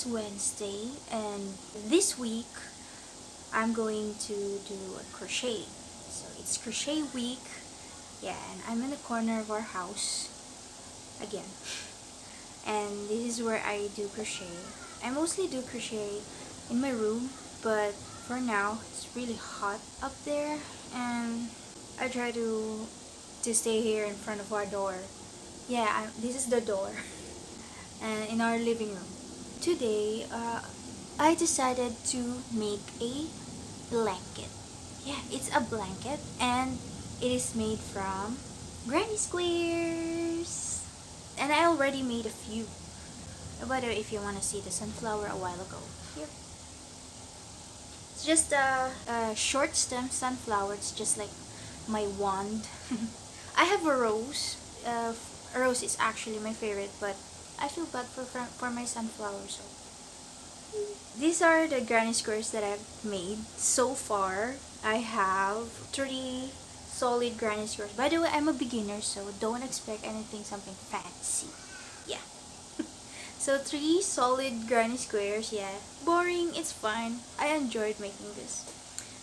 is Wednesday, and this week I'm going to do a crochet. So it's crochet week. Yeah, and I'm in the corner of our house again. And this is where I do crochet. I mostly do crochet in my room, but for now it's really hot up there, and I try to stay here in front of our door. Yeah, this is the door. And in our living room. Today, I decided to make a blanket. Yeah, it's a blanket, and it is made from granny squares. And I already made a few. By the way, if you want to see the sunflower a while ago, here. It's just a short stem sunflower. It's just like my wand. I have a rose. A rose is actually my favorite, but I feel bad for my sunflower. So these are the granny squares that I've made so far. I have 3 solid granny squares. By the way, I'm a beginner, so don't expect something fancy. Yeah. So 3 solid granny squares. Yeah, boring, it's fine. I enjoyed making this.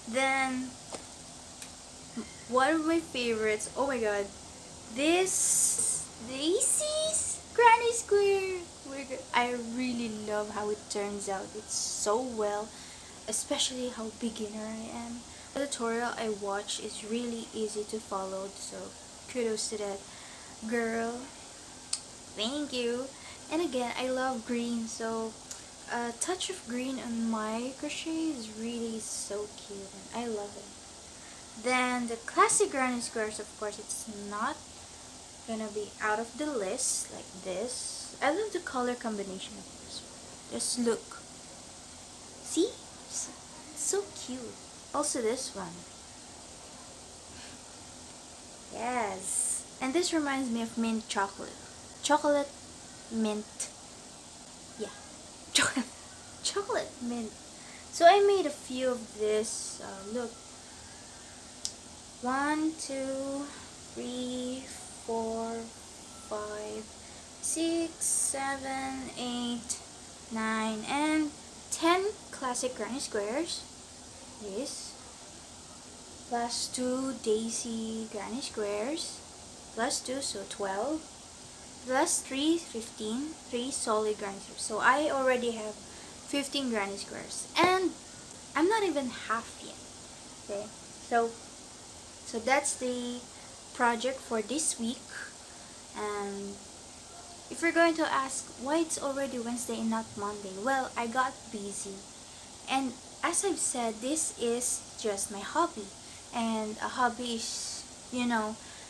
Then one of my favorites, oh my god, this Daisy's granny square. I really love how it turns out. It's so well, especially how beginner I am. The tutorial I watch is really easy to follow, so kudos to that girl. Thank you. And again, I love green, so a touch of green on my crochet is really so cute, and I love it. Then the classic granny squares, of course, it's not gonna be out of the list like this. I love the color combination of this one. Just look. See? So cute. Also this one. Yes. And this reminds me of mint chocolate. Chocolate mint. Yeah. Chocolate mint. So I made a few of this. Look. 1, 2, 3, 4, 5, 6, 7, 8, 9, and 10 classic granny squares. This. Plus 2 daisy granny squares. Plus 2, so 12. Plus 3, 15. 3 solid granny squares. So I already have 15 granny squares. And I'm not even half yet. Okay. So that's the project for this week. And if you're going to ask why it's already Wednesday and not Monday, well, I got busy. And as I've said, this is just my hobby. And a hobby is,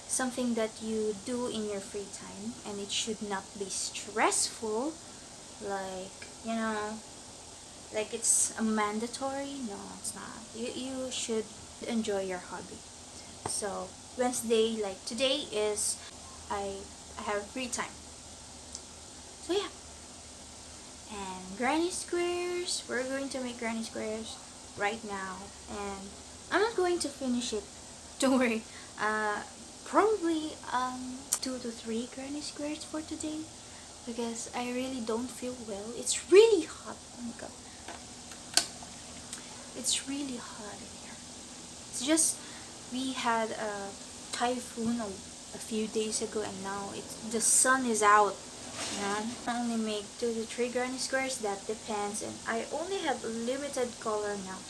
something that you do in your free time, and it should not be stressful, like, like it's a mandatory. No, it's not. You should enjoy your hobby. So Wednesday, like today, is I have free time. So yeah. And granny squares, we're going to make granny squares right now, and I'm not going to finish it. Don't worry. Probably 2 to 3 granny squares for today, because I really don't feel well. It's really hot. Oh my god. It's really hot in here. It's just we had a typhoon a few days ago, and now the sun is out. I only make 2 to 3 granny squares, that depends, and I only have limited color now.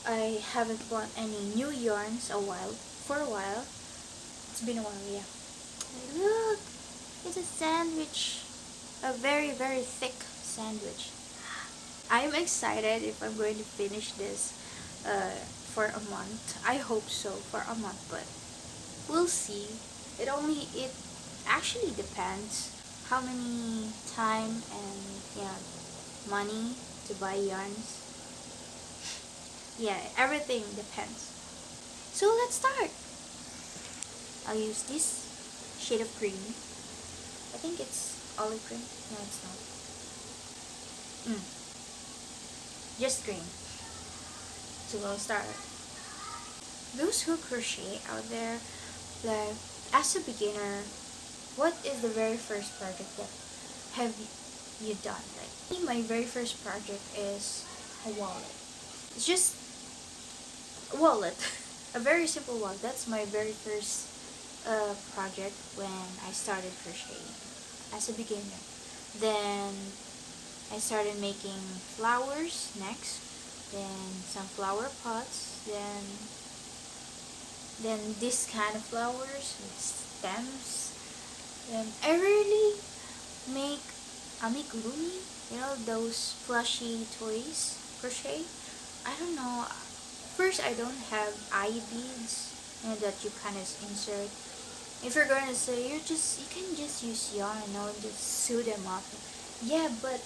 I haven't bought any new yarns for a while. It's been a while, yeah. Look! It's a sandwich. A very, very thick sandwich. I'm excited if I'm going to finish this for a month. I hope so, for a month, but we'll see. It actually depends how many time and money to buy yarns. Yeah, everything depends. So let's start. I'll use this shade of green. I think it's olive green. No, it's not. Just green. So we'll start. Those who crochet out there, as a beginner, what is the very first project that you're done. Like my very first project is a wallet. It's just a wallet, a very simple wallet. That's my very first project when I started crocheting as a beginner. Then I started making flowers next, then some flower pots, then this kind of flowers with stems. Then I really make amigurumi, you know, those plushy toys crochet. I don't know. First, I don't have eye beads, you know, that you kind of insert. If you're going to say you can just use yarn, or just sew them up. Yeah, but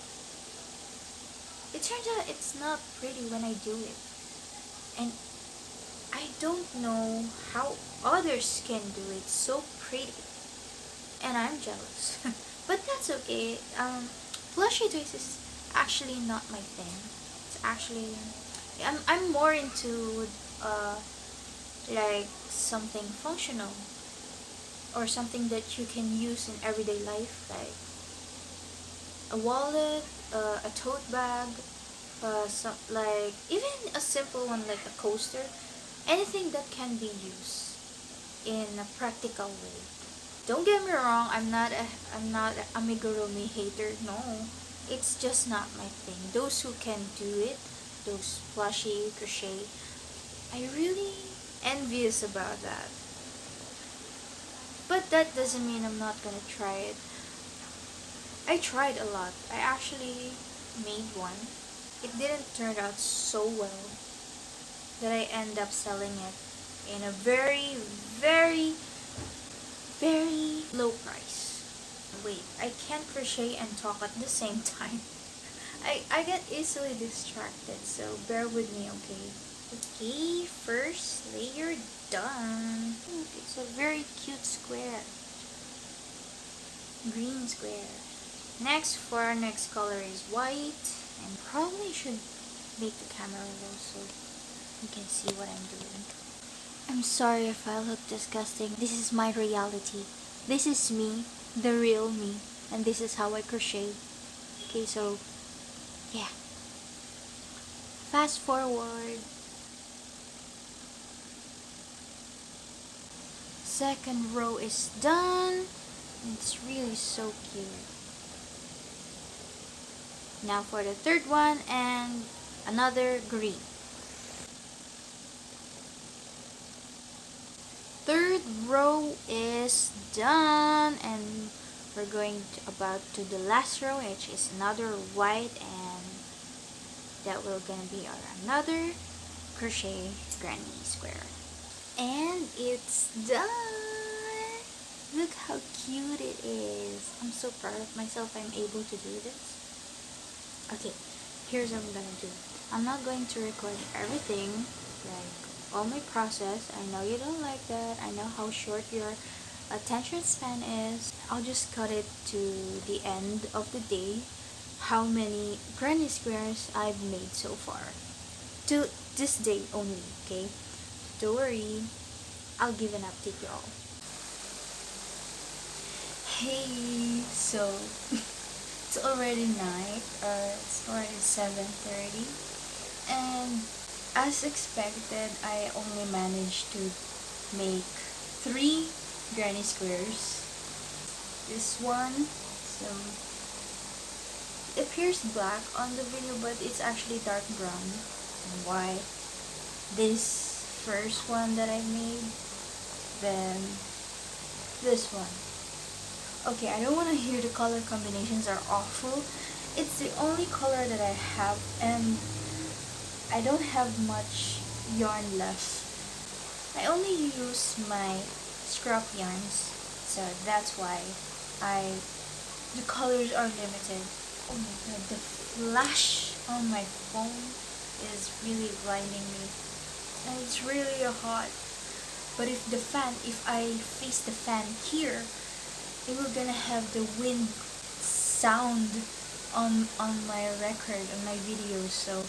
it turns out it's not pretty when I do it, and I don't know how others can do it so pretty, and I'm jealous. But that's okay. Plushy toys is actually not my thing. It's actually I'm more into like something functional, or something that you can use in everyday life, like a wallet, a tote bag, like even a simple one like a coaster, anything that can be used in a practical way. Don't get me wrong, I'm not a amigurumi hater. No, it's just not my thing. Those who can do it, those plushy crochet, I really envious about that. But that doesn't mean I'm not gonna try it. I tried a lot. I actually made one. It didn't turn out so well that I end up selling it in a very, very, very low price. Wait, I can't crochet and talk at the same time. I get easily distracted, so bear with me, okay? Okay, first layer done. Look, it's a very cute square. Green square. Next, for our next color is white. And probably should make the camera low so you can see what I'm doing. I'm sorry if I look disgusting. This is my reality. This is me, the real me. And this is how I crochet. Okay, so yeah. Fast forward. Second row is done. It's really so cute. Now for the third one, and another green. Third row is done, and we're going about to the last row, which is another white, and that will gonna be our another crochet granny square. And it's done! Look how cute it is. I'm so proud of myself I'm able to do this. Okay, here's what I'm gonna do. I'm not going to record everything, like all my process. I know you don't like that. I know how short your attention span is. I'll just cut it to the end of the day, how many granny squares I've made so far. To this day only, okay? Don't worry, I'll give an update, y'all. Hey, so it's already night, it's already 7:30, and as expected, I only managed to make 3 granny squares. This one, so it appears black on the video, but it's actually dark brown and white. This first one that I made, then this one. Okay, I don't want to hear the color combinations are awful. It's the only color that I have, and I don't have much yarn left. I only use my scrap yarns, so that's why the colors are limited. Oh my god, the flash on my phone is really blinding me, and it's really hot. But if I face the fan here, it will gonna have the wind sound on my record, on my videos, so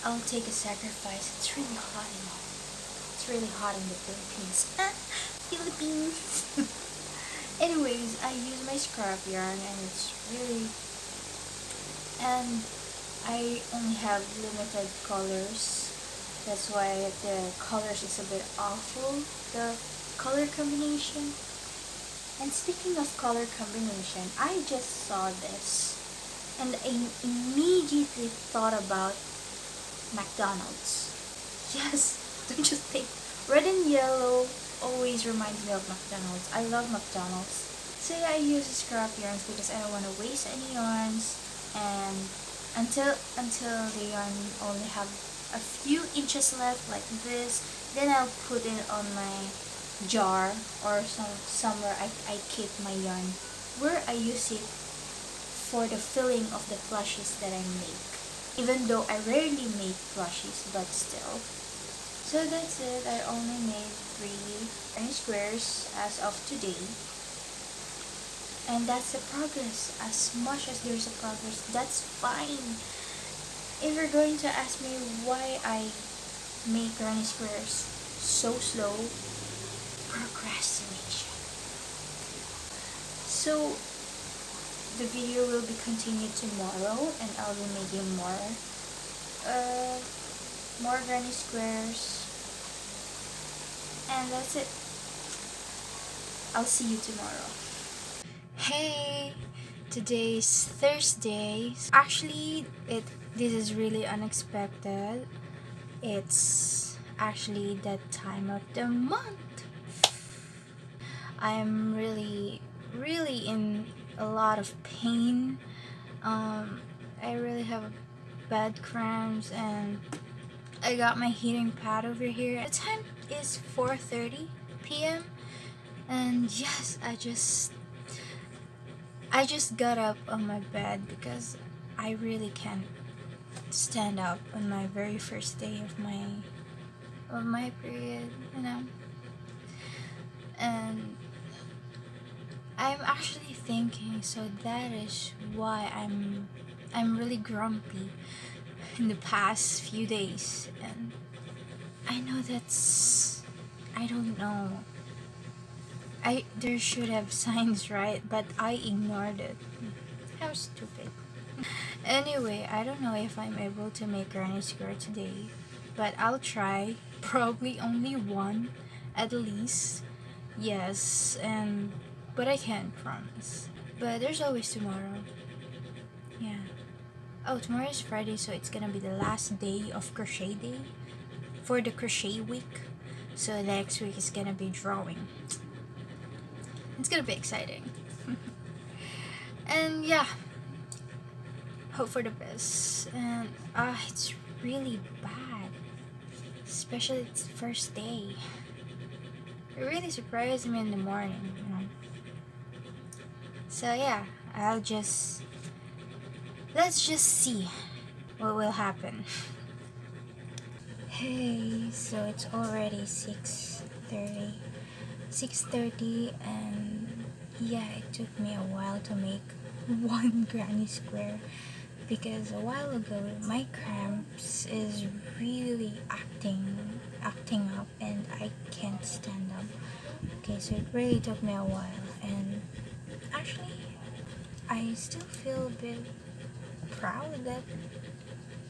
I'll take a sacrifice. It's really hot in all. It's really hot in the Philippines. Philippines! Anyways, I use my scrap yarn, and it's really and I only have limited colors. That's why the colors is a bit awful, the color combination. And speaking of color combination, I just saw this and I immediately thought about McDonald's. Yes, don't you think? Red and yellow always reminds me of McDonald's. I love McDonald's. So yeah, I use scrap yarns because I don't want to waste any yarns, and until the yarn only have a few inches left like this, then I'll put it on my jar or somewhere I keep my yarn where I use it for the filling of the plushies that I make. Even though I rarely make plushies, but still. So that's it. I only made 3 squares as of today. And that's the progress. As much as there's a progress, that's fine. If you're going to ask me why I make granny squares so slow, procrastination. So the video will be continued tomorrow, and I'll be making more granny squares, and that's it. I'll see you tomorrow. Hey, today's Thursday. Actually, this is really unexpected. It's actually that time of the month. I'm really in a lot of pain. I really have bad cramps, and I got my heating pad over here. The time is 4:30 p.m. and yes, I just got up on my bed because I really can't stand up on my very first day of my period, you know. And I'm actually thinking, so that is why I'm really grumpy in the past few days, and I know I don't know. There should have signs, right? But I ignored it. How stupid. Anyway, I don't know if I'm able to make granny square today, but I'll try. Probably only one, at least. Yes, but I can't promise. But there's always tomorrow. Yeah. Oh, tomorrow is Friday, so it's gonna be the last day of crochet day for the crochet week. So next week is gonna be drawing. It's gonna be exciting. And yeah, hope for the best. And it's really bad, especially it's the first day. It really surprised me in the morning, you know. So yeah, let's just see what will happen. Hey, so it's already 6:30, and yeah, it took me a while to make one granny square because a while ago my cramps is really acting up, and I can't stand up. Okay, so it really took me a while, and actually I still feel a bit proud that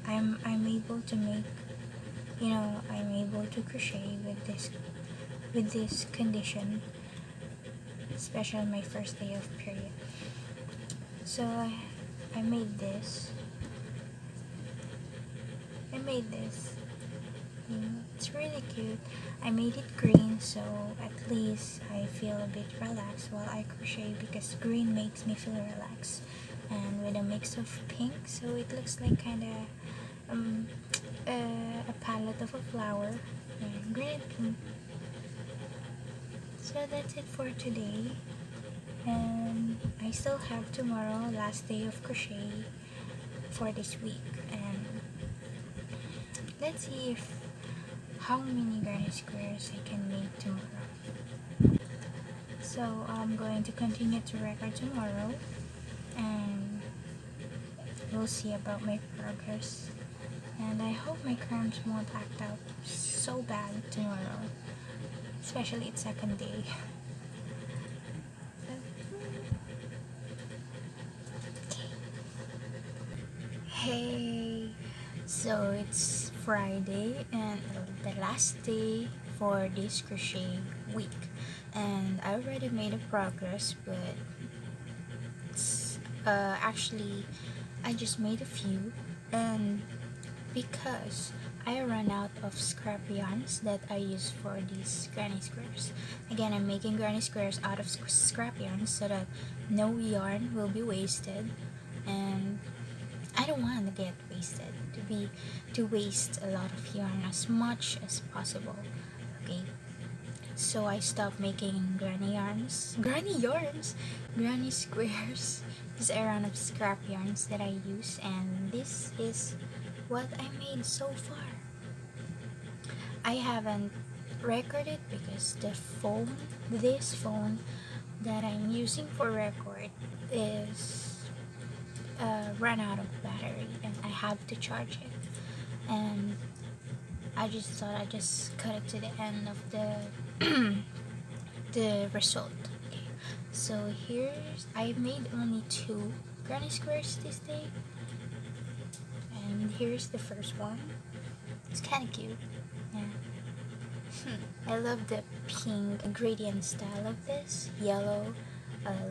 I'm able to make, I'm able to crochet with this condition, especially my first day of period. So I made this. It's really cute. I made it green, so at least I feel a bit relaxed while I crochet because green makes me feel relaxed, and with a mix of pink, so it looks like kind of a palette of a flower, and green and pink. So that's it for today, and I still have tomorrow, last day of crochet for this week, and let's see how many granny squares I can make tomorrow. So I'm going to continue to record tomorrow, and we'll see about my progress. And I hope my cramps won't act out so bad tomorrow, especially its second day. Hey, so it's Friday and the last day for this crochet week, and I already made a progress, but actually I just made a few, and because I ran out of scrap yarns that I use for these granny squares. Again, I'm making granny squares out of scrap yarns so that no yarn will be wasted, and I don't want to get wasted, to waste a lot of yarn as much as possible. Okay, so I stopped making granny squares, because I ran out of scrap yarns that I use, and this is what I made so far. I haven't recorded because this phone that I'm using for record is run out of battery, and I have to charge it. And I just thought I'd just cut it to the end of the result. Okay. So I made only 2 granny squares this day, and here's the first one. It's kind of cute. Yeah. I love the pink gradient style of this. Yellow,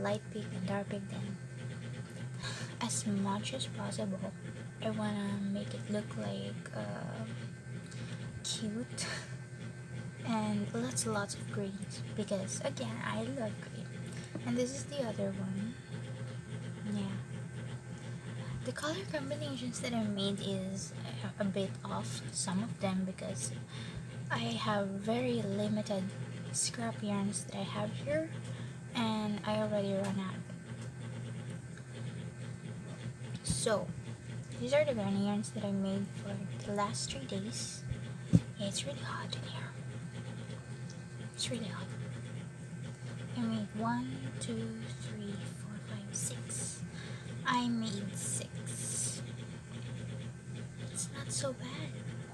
light pink, and dark pink. Then, as much as possible, I wanna make it look like cute and lots of greens, because again I love green. And this is the other one. Yeah. The color combinations that I made is a bit off, some of them, because I have very limited scrap yarns that I have here, and I already run out of it. So these are the granny yarns that I made for the last 3 days. Yeah, it's really hot in here. It's really hot. I made 1, 2, 3, 4, 5, 6. I made 6. It's not so bad.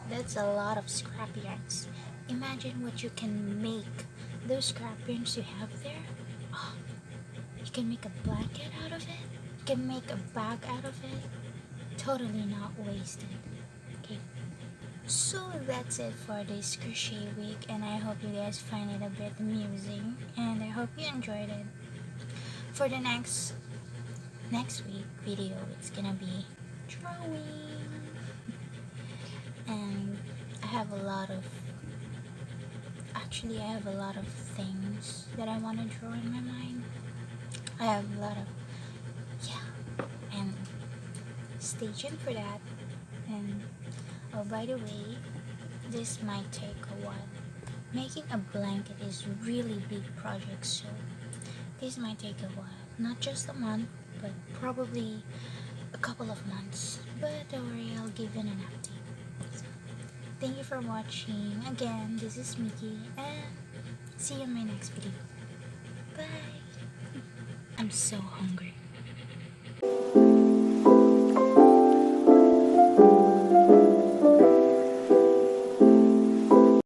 That's a lot of scrap yarns. Imagine what you can make those scrap yarns you have there. Oh, you can make a blanket out of it. You can make a bag out of it. Totally not wasted. Okay. So that's it for this crochet week, and I hope you guys find it a bit amusing, and I hope you enjoyed it. For the next week video, it's gonna be drawing, and I have a lot of things that I want to draw in my mind. I have a lot of and stay tuned for that. And oh, by the way, this might take a while. Making a blanket is really big project, so this might take a while. Not just a month, but probably a couple of months. But don't worry, I'll give you an update. So, thank you for watching. Again, this is Mickey, and see you in my next video. Bye! I'm so hungry.